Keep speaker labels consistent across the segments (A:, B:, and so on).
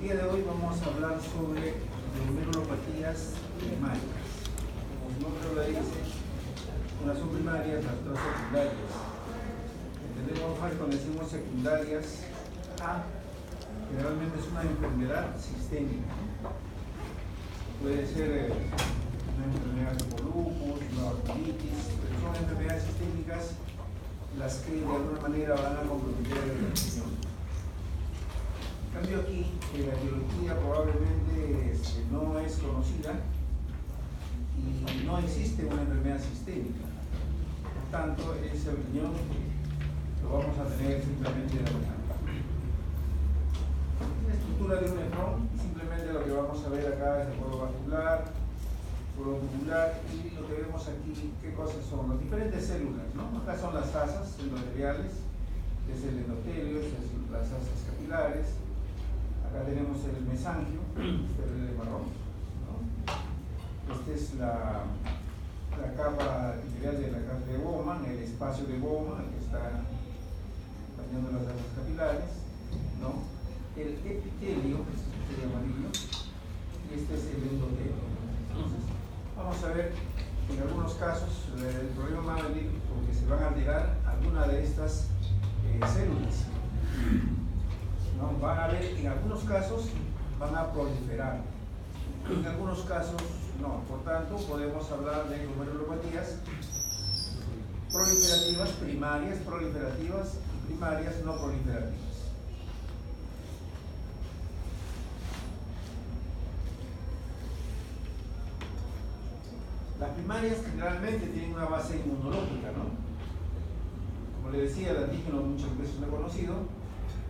A: día de hoy vamos a hablar sobre glomerulopatías primarias. Como su nombre lo dice, unas son primarias, las otras secundarias. Entendemos mal cuando decimos secundarias a, generalmente es una enfermedad sistémica. Puede ser una enfermedad tipo lupus, una artritis, pero son enfermedades sistémicas las que de alguna manera van a comprometer la riñón. En cambio aquí, la etiología probablemente no es conocida y no existe una enfermedad sistémica. Por tanto, ese riñón lo vamos a tener simplemente de la estructura de un nefrón. Simplemente lo que vamos a ver acá es el juego vascular, juego tubular, y lo que vemos aquí, ¿qué cosas son? Las diferentes células, ¿no? Acá son las asas endoteliales, que es el endotelio, las asas capilares. Acá tenemos el mesangio, el marrón, ¿no? Esta es la capa epitelial de la capa de Bowman, el espacio de Bowman, que está bañando las asas capilares, ¿no? El epitelio, que es el amarillo, y este es el endotelio. Entonces, vamos a ver, en algunos casos, el problema va a venir porque se van a alterar alguna de estas células. ¿No? Van a ver, en algunos casos van a proliferar, en algunos casos no. Por tanto, podemos hablar de glomerulopatías proliferativas primarias, proliferativas y primarias no proliferativas. Las primarias generalmente tienen una base inmunológica, ¿no? Como le decía, el antígeno muchas veces no es conocido.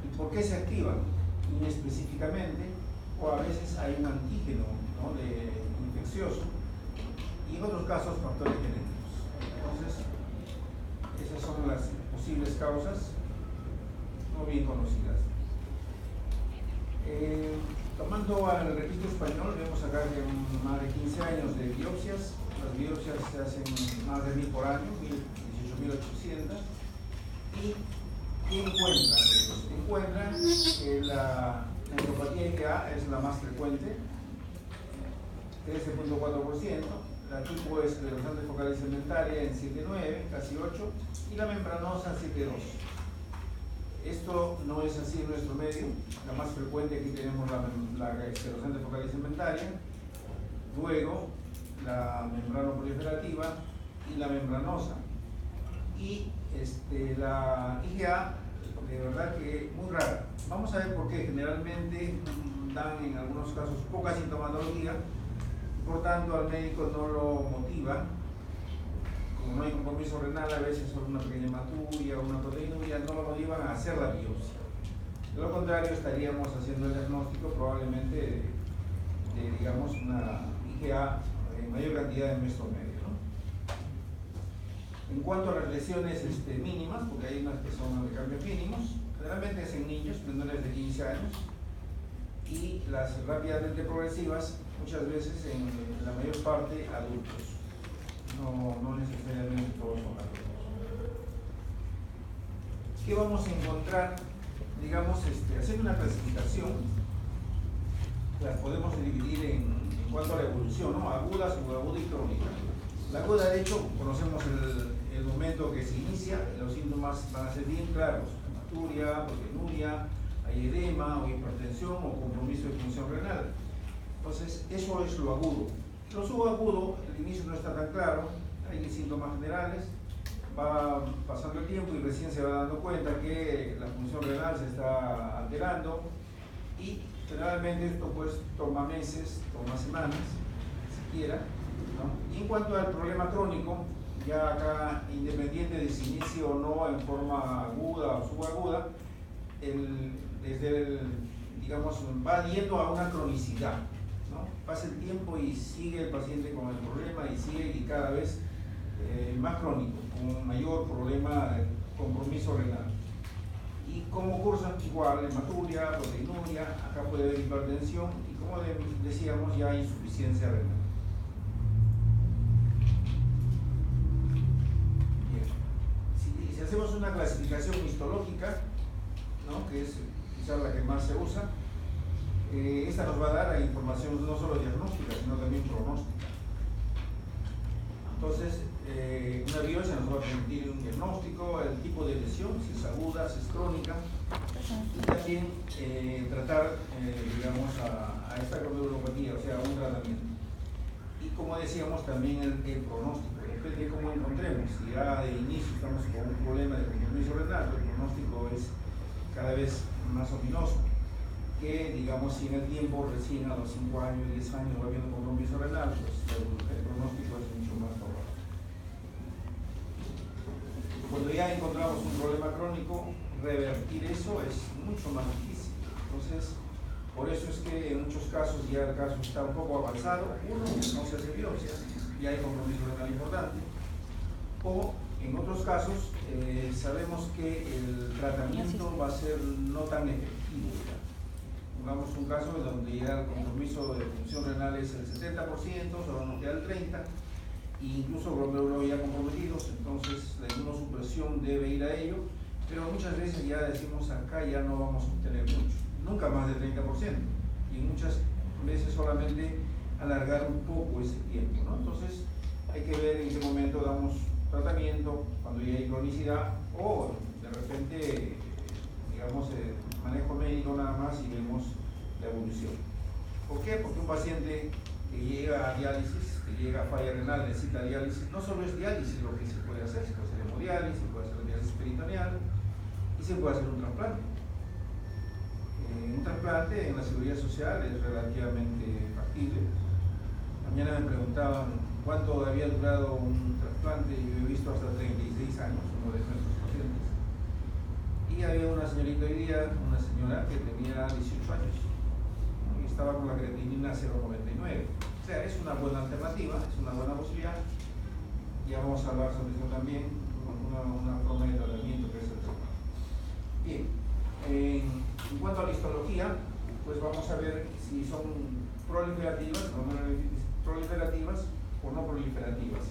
A: ¿Y por qué se activan? Inespecíficamente, o a veces hay un antígeno, ¿no?, infeccioso, y en otros casos factores genéticos. Entonces, esas son las posibles causas no bien conocidas. Tomando al registro español, vemos acá que hay más de 15 años de biopsias. Las biopsias se hacen más de 1000 por año, 18.800, y ¿qué encuentran? Encuentran que la neuropatía IgA es la más frecuente, 13.4%, la tipo esclerosante focal segmentaria en 7.9, casi 8, y la membranosa 7.2. Esto no es así en nuestro medio. La más frecuente, aquí tenemos la esclerosante focal segmentaria, luego la membrano proliferativa y la membranosa. Y la IgA, de verdad que muy rara. Vamos a ver por qué. Generalmente dan en algunos casos poca sintomatología, por tanto al médico no lo motiva. Como no hay compromiso renal, a veces son una pequeña hematuria, una proteinuria, no lo motivan a hacer la biopsia. De lo contrario, estaríamos haciendo el diagnóstico probablemente de digamos, una IgA en mayor cantidad en nuestro medio, ¿no? En cuanto a las lesiones mínimas, porque hay unas que son de cambios mínimos, generalmente es en niños menores de 15 años, y las rápidamente progresivas, muchas veces en la mayor parte adultos. No necesariamente todos son adultos. ¿Qué vamos a encontrar? Digamos, haciendo una clasificación, las podemos dividir en cuanto a la evolución, ¿no? Aguda, subaguda y crónica. La aguda, de hecho, conocemos el momento que se inicia, los síntomas van a ser bien claros: hematuria, proteinuria, hay edema o hipertensión o compromiso de función renal. Entonces, eso es lo agudo. Lo subagudo, el inicio no está tan claro, hay síntomas generales, va pasando el tiempo y recién se va dando cuenta que la función renal se está alterando, y generalmente esto pues toma meses, toma semanas, siquiera, ¿no? Y en cuanto al problema crónico, ya acá, independiente de si inicia o no en forma aguda o subaguda, digamos, va yendo a una cronicidad, ¿no? Pasa el tiempo y sigue el paciente con el problema y sigue, y cada vez más crónico, con mayor problema de compromiso renal. Y como cursan igual, hematuria, proteinuria, acá puede haber hipertensión y, como decíamos, ya insuficiencia renal. Bien. Si hacemos una clasificación histológica, ¿no?, que es quizás la que más se usa, Esta nos va a dar información no solo diagnóstica, sino también pronóstica. Entonces, una biopsia nos va a permitir un diagnóstico, el tipo de lesión, si es aguda, si es crónica, y también tratar, digamos, a esta glomerulopatía, o sea, un tratamiento. Y como decíamos, también el pronóstico, depende de cómo encontremos. Si ya de inicio estamos con un problema de compromiso renal, el pronóstico es cada vez más ominoso. Que, digamos, si en el tiempo, recién a los 5 años, 10 años va habiendo compromiso renal, pues el pronóstico es mucho más favorable. Cuando ya encontramos un problema crónico, revertir eso es mucho más difícil. Entonces, por eso es que en muchos casos ya el caso está un poco avanzado, uno, no se hace biopsia, ya hay compromiso renal importante, o en otros casos sabemos que el tratamiento va a ser no tan efectivo. Pongamos un caso donde ya el compromiso de función renal es el 70%, solo nos queda el 30%, e incluso glomérulos ya comprometidos, entonces la inmunosupresión debe ir a ello, pero muchas veces ya decimos acá ya no vamos a obtener mucho, nunca más del 30%, y muchas veces solamente alargar un poco ese tiempo, ¿no? Entonces hay que ver en qué momento damos tratamiento, cuando ya hay cronicidad, o de repente, digamos, manejo médico nada más y vemos la evolución. ¿Por qué? Porque un paciente que llega a diálisis, que llega a falla renal, necesita diálisis, no solo es diálisis lo que se puede hacer, se puede hacer hemodiálisis, se puede hacer diálisis peritoneal y se puede hacer un trasplante. Un trasplante en la seguridad social es relativamente factible. Mañana me preguntaban cuánto había durado un trasplante y yo he visto hasta 36 años, uno de nuestros pacientes. Y había una señorita hoy día, una señora que tenía 18 años y estaba con la creatinina 0,99. O sea, es una buena alternativa, es una buena posibilidad. Ya vamos a hablar sobre eso también, una forma de tratamiento que es el trasplante. Bien, en cuanto a la histología, pues vamos a ver si son proliferativas o no proliferativas.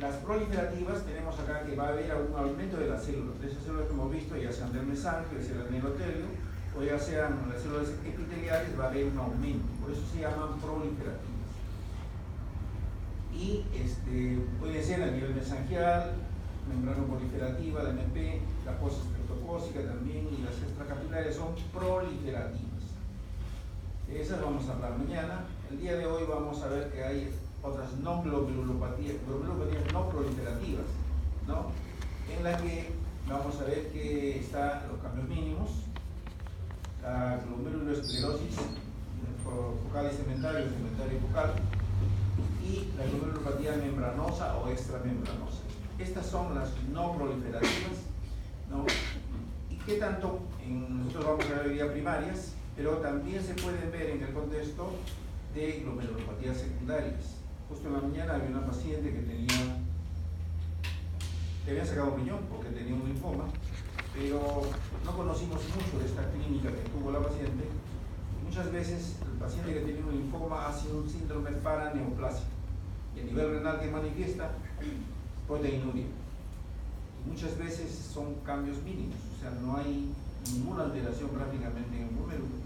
A: Las proliferativas tenemos acá que va a haber un aumento de las células. De esas células que hemos visto, ya sean del mesanquio, ya sean del endotelio, o ya sean las células epiteliales, va a haber un aumento. Por eso se llaman proliferativas. Y puede ser a nivel mesangial, membrana proliferativa, la MP, la postestreptocócica también, y las extracapilares son proliferativas. De esas vamos a hablar mañana. El día de hoy vamos a ver que hay otras no glomerulopatías no proliferativas, ¿no? En la que vamos a ver que están los cambios mínimos, la glomerulosclerosis focal y cementario focal, y la glomerulopatía membranosa o extramembranosa. Estas son las no proliferativas, ¿no? ¿Y qué tanto? Nosotros vamos a ver hoy día primarias, pero también se pueden ver en el contexto de glomerulopatías secundarias. Justo en la mañana había una paciente que le habían sacado un riñón porque tenía un linfoma, pero no conocimos mucho de esta clínica que tuvo la paciente. Muchas veces el paciente que tiene un linfoma hace un síndrome paraneoplásico y a nivel renal que manifiesta proteinuria. Y muchas veces son cambios mínimos, o sea, no hay ninguna alteración prácticamente en el glomérulo,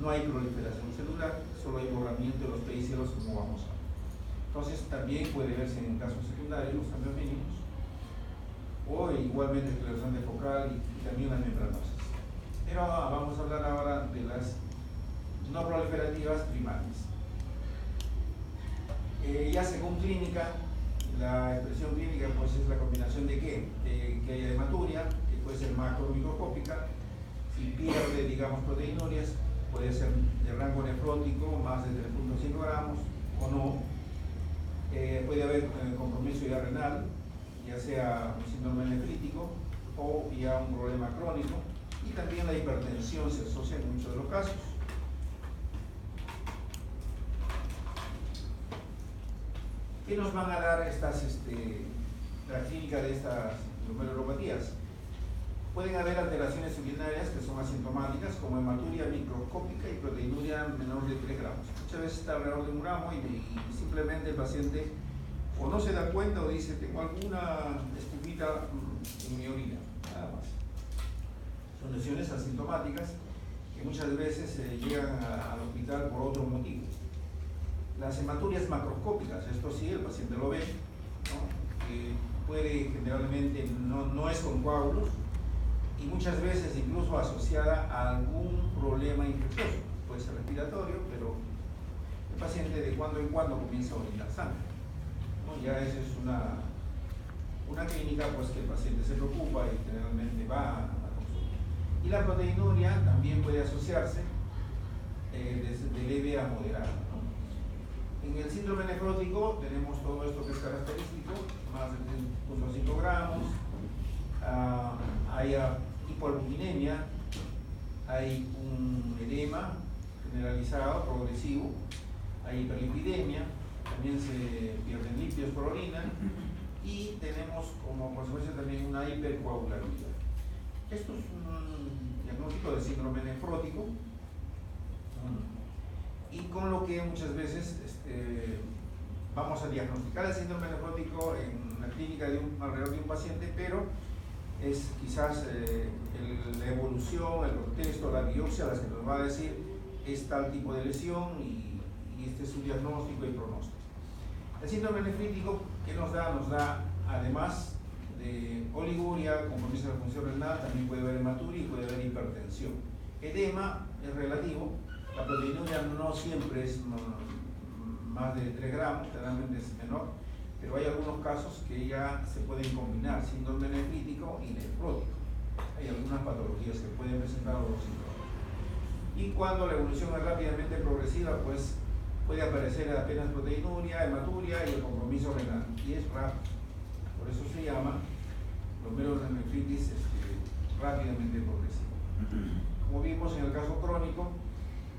A: no hay proliferación celular, solo hay borramiento de los pericelos, como vamos a ver. Entonces también puede verse en casos secundarios los cambios mínimos, o igualmente esclerosante focal y también las membranosas. Pero vamos a hablar ahora de las no proliferativas primarias. Ya según clínica, la expresión clínica pues es la combinación de ¿qué? Que haya hematuria, que puede ser macromicroscópica, si pierde, digamos, proteinurias, puede ser de rango nefrótico, más de 3.5 gramos, o no. Puede haber compromiso ya renal, ya sea un síndrome nefrítico o ya un problema crónico, y también la hipertensión se asocia en muchos de los casos. ¿Qué nos van a dar la clínica de estas glomerulopatías? Pueden haber alteraciones urinarias que son asintomáticas, como hematuria microscópica y proteinuria menor de 3 gramos. Muchas veces está alrededor de 1 gramo y simplemente el paciente o no se da cuenta o dice tengo alguna estufita en mi orina, nada más. Son lesiones asintomáticas que muchas veces llegan al hospital por otro motivo. Las hematurias macroscópicas, esto sí, el paciente lo ve, ¿no? Que puede generalmente no es con coágulos y muchas veces incluso asociada a algún problema infeccioso, puede ser respiratorio, pero el paciente de cuando en cuando comienza a orinar sangre, ¿no? Ya esa es una clínica pues que el paciente se preocupa y generalmente va a consulta. Y la proteinuria también puede asociarse de leve a moderada, ¿no? En el síndrome nefrótico tenemos todo esto que es característico, más de 3.5 gramos, hay hipoalbuminemia, hay un edema generalizado, progresivo, hay hiperlipidemia, también se pierden lípidos por orina y tenemos como consecuencia también una hipercoagulabilidad. Esto es un diagnóstico de síndrome nefrótico y con lo que muchas veces vamos a diagnosticar el síndrome nefrótico en la clínica de alrededor de un paciente, pero es quizás la evolución, el contexto, la biopsia las que nos va a decir es tal tipo de lesión y este es su diagnóstico y pronóstico. El síndrome nefrítico, ¿qué nos da? Nos da, además de oliguria, compromiso de la función renal, también puede haber hematuria y puede haber hipertensión. Edema es relativo, la proteinuria no siempre es más de 3 gramos, generalmente es menor, pero hay algunos casos que ya se pueden combinar, síndrome nefrítico y nefrótico. Hay algunas patologías que pueden presentar los dos síntomas. Y cuando la evolución es rápidamente progresiva, pues puede aparecer apenas proteinuria, hematuria y el compromiso renal. Y es rápido. Por eso se llama glomerulonefritis rápidamente progresiva. Como vimos en el caso crónico,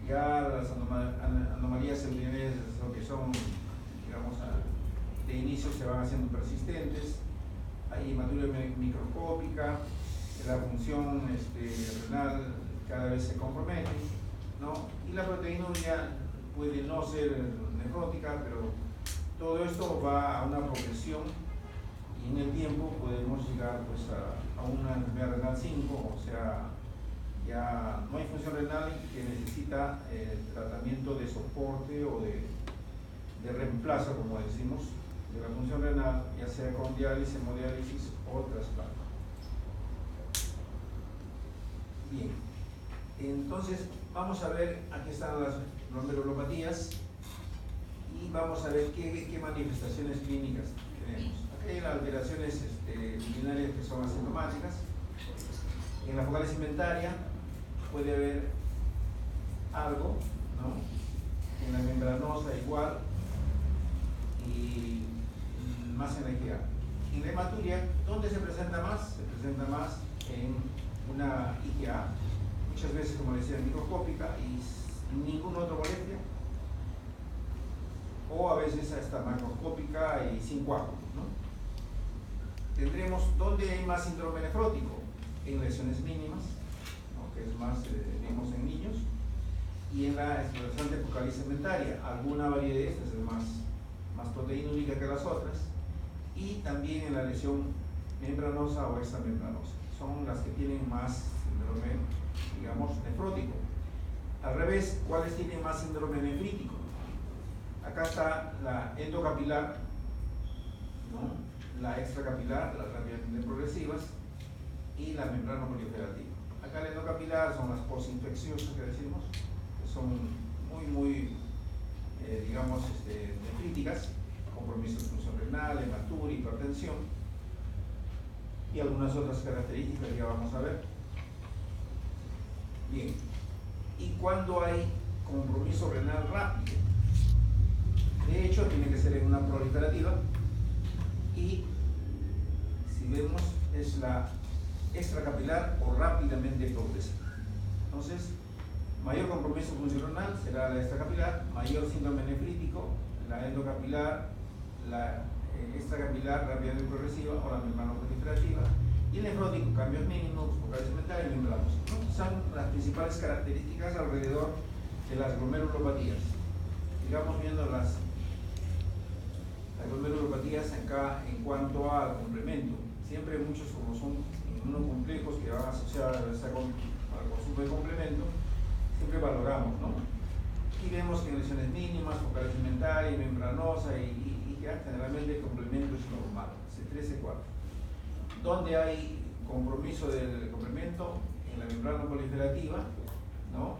A: ya las anomalías celuliares, lo que son, digamos, de inicio se van haciendo persistentes, hay hematuria microscópica, la función renal cada vez se compromete, ¿no? Y la proteinuria puede no ser nefrótica, pero todo esto va a una progresión y en el tiempo podemos llegar pues, a una enfermedad renal 5, o sea, ya no hay función renal que necesita tratamiento de soporte o de reemplazo, como decimos, de la función renal, ya sea con diálisis, hemodiálisis o trasplante. Bien, entonces vamos a ver, aquí están las glomerulopatías y vamos a ver qué manifestaciones clínicas tenemos. Aquí hay las alteraciones urinarias que son asintomáticas. En la focal segmentaria puede haber algo, ¿no? En la membranosa igual y más en la IgA. En la hematuria, ¿dónde se presenta más? Se presenta más en una IgA, muchas veces, como decía, microscópica y ninguna otra molestia, o a veces hasta macroscópica y sin coágulos, ¿no? Tendremos, ¿dónde hay más síndrome nefrótico? En lesiones mínimas, ¿no? Que es más, vemos en niños, y en la esclerosante focal segmentaria, alguna variedad de estas es más proteinúrica que las otras, y también en la lesión membranosa o extramembranosa. Son las que tienen más síndrome, digamos, nefrótico. Al revés, ¿cuáles tienen más síndrome nefrítico? Acá está la endocapilar, ¿no? La extracapilar, las rápidamente progresivas, y la membrana proliferativa. Acá la endocapilar son las postinfecciosas que decimos, que son muy digamos, nefríticas, compromiso de función renal, hematuria, hipertensión, y algunas otras características que ya vamos a ver. Bien, ¿y cuándo hay compromiso renal rápido? De hecho, tiene que ser en una proliferativa, y si vemos, es la extracapilar o rápidamente progresiva. Entonces, mayor compromiso funcional será la extracapilar, mayor síndrome nefrítico, la endocapilar, la extracapilar rápidamente progresiva o la membrana proliferativa, y el nefrótico, cambios mínimos, focal segmentaria y membranosa, ¿no? Son las principales características alrededor de las glomerulopatías. Sigamos viendo las glomerulopatías acá en cuanto al complemento. Siempre hay muchos, como son inmunocomplejos que van asociados al consumo de complemento, siempre valoramos, ¿no? Y vemos que en lesiones mínimas, focal segmentaria, membranosa y ya generalmente el complemento es normal, C3, C4. ¿Dónde hay compromiso del complemento? En la membrana proliferativa, ¿no?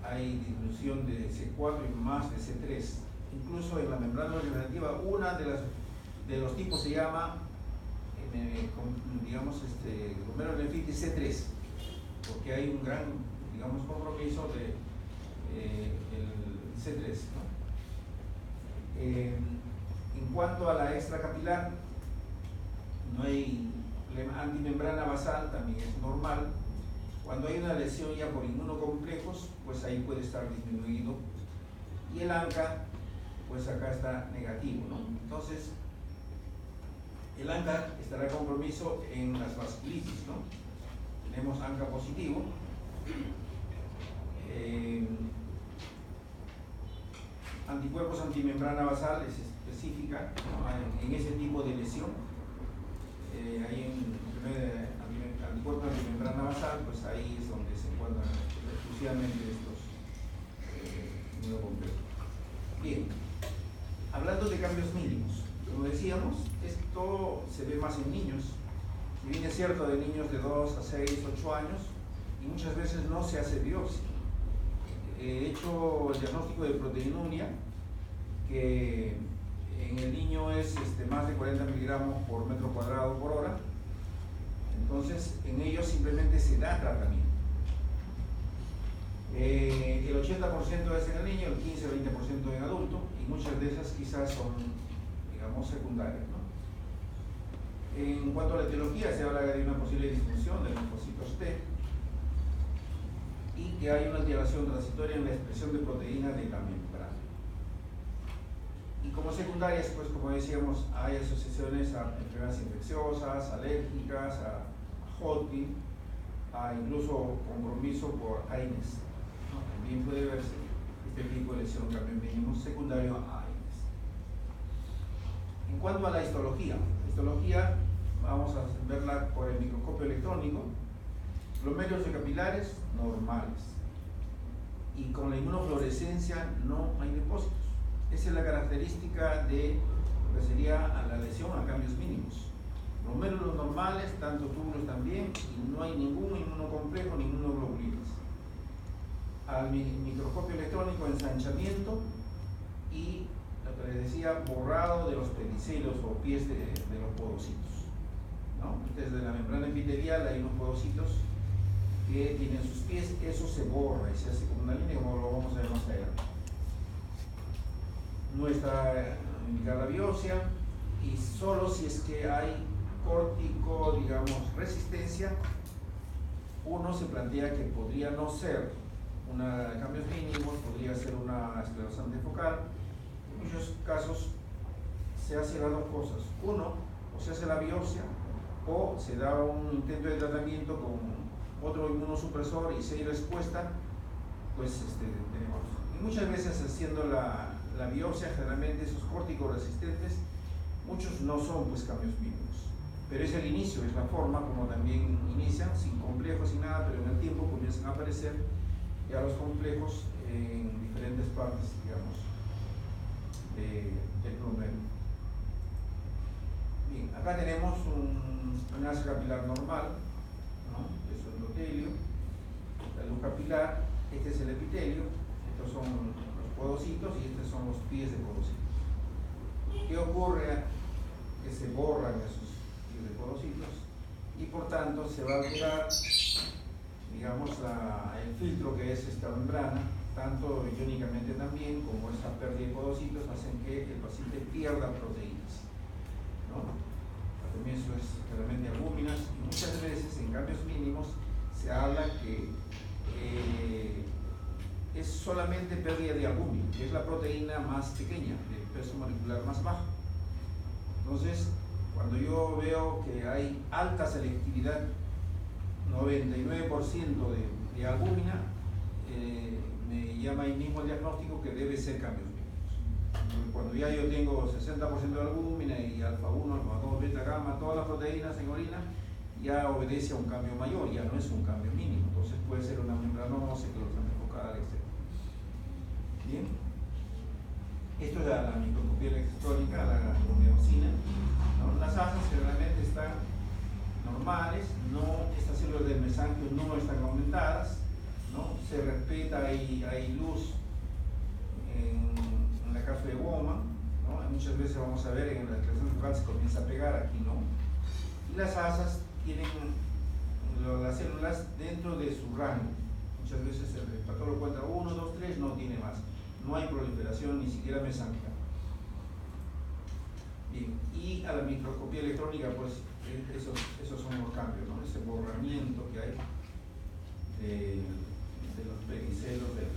A: Hay disminución de C4 y más de C3. Incluso en la membrana proliferativa, una de los tipos se llama, digamos, glomerulonefritis C3, porque hay un gran, digamos, compromiso de el C3, ¿no? En cuanto a la extracapilar, no hay antimembrana basal, también es normal. Cuando hay una lesión ya por inmunocomplejos, pues ahí puede estar disminuido. Y el ANCA, pues acá está negativo, ¿no? Entonces, el ANCA estará en compromiso en las vasculitis, ¿no? Tenemos ANCA positivo. Anticuerpos antimembrana basal es específica, ¿no? En ese tipo de lesión. Hay anticuerpos antimembrana basal, pues ahí es donde se encuentran exclusivamente estos inmunocomplejos. Bien, hablando de cambios mínimos, como decíamos, esto se ve más en niños. Si bien es cierto, de niños de 2 a 6, 8 años, y muchas veces no se hace biopsia. He hecho el diagnóstico de proteinuria, que en el niño es más de 40 miligramos por metro cuadrado por hora. Entonces, en ellos simplemente se da tratamiento. El 80% es en el niño, el 15 o 20% en adulto, y muchas de esas quizás son, digamos, secundarias, ¿no? En cuanto a la etiología, se habla de una posible disfunción de linfocitos T y que hay una alteración transitoria en la expresión de proteína de la membrana. Y como secundarias, pues como decíamos, hay asociaciones a enfermedades infecciosas, alérgicas, a Hodgkin, a incluso compromiso por AINES, ¿no? También puede verse este tipo de lesión cambio mínimo secundario a AINES. En cuanto a la histología, vamos a verla por el microscopio electrónico. Glómerulos capilares normales, y con la inmunofluorescencia no hay depósitos. Esa es la característica de lo que sería a la lesión a cambios mínimos. Glomérulos normales, tanto túbulos también, y no hay ningún inmunocomplejo, ni inmunoglobulinas. Al microscopio electrónico, ensanchamiento y lo que les decía, borrado de los pedicelios o pies de los podocitos, ¿no? Desde la membrana epitelial hay unos podocitos que tienen sus pies, eso se borra y se hace como una línea, como lo vamos a ver más adelante. No está indicada la biopsia, y solo si es que hay córtico, digamos, resistencia, uno se plantea que podría no ser una de cambios mínimos, podría ser una esclerosis antefocal. En muchos casos se hace las dos cosas. Uno, o se hace la biopsia, o se da un intento de tratamiento con otro inmunosupresor, y si hay respuesta, pues tenemos. Y muchas veces haciendo la biopsia, generalmente esos córticos resistentes, muchos no son pues cambios mínimos, pero es el inicio, es la forma como también inician, sin complejos, sin nada, pero en el tiempo comienzan a aparecer ya los complejos en diferentes partes, digamos, del glomérulo. Bien, acá tenemos un haz capilar normal, ¿no? Es un endotelio, la luz capilar, este es el epitelio, estos son los podocitos y estos son los pies de podocitos. ¿Qué ocurre? Que se borran esos pies de podocitos y por tanto se va a alterar, digamos, el filtro que es esta membrana, tanto iónicamente también como esta pérdida de podocitos hacen que el paciente pierda proteínas, ¿no? Al comienzo es realmente albúminas, y muchas veces en cambios mínimos se habla que es solamente pérdida de albúmina, que es la proteína más pequeña, del peso molecular más bajo. Entonces, cuando yo veo que hay alta selectividad, 99% de albúmina, me llama ahí mismo el diagnóstico que debe ser cambios mínimos. Cuando ya yo tengo 60% de albúmina y alfa 1, alfa 2, beta, gamma, todas las proteínas en orina, ya obedece a un cambio mayor, ya no es un cambio mínimo. Entonces puede ser una membranosa, esclerosis antefocal, estas células del mesanquio no están aumentadas, ¿no? Se respeta, hay luz en la cápsula de Bowman, ¿no? Muchas veces vamos a ver en la excreción focal se comienza a pegar, aquí no. Y las asas tienen las células dentro de su rango. Muchas veces el patólogo cuenta 1, 2, 3, no tiene más. No hay proliferación ni siquiera mesánquica. Bien, y a la microscopía electrónica, pues esos son los cambios, ¿no? Ese borramiento que hay de los pericelos del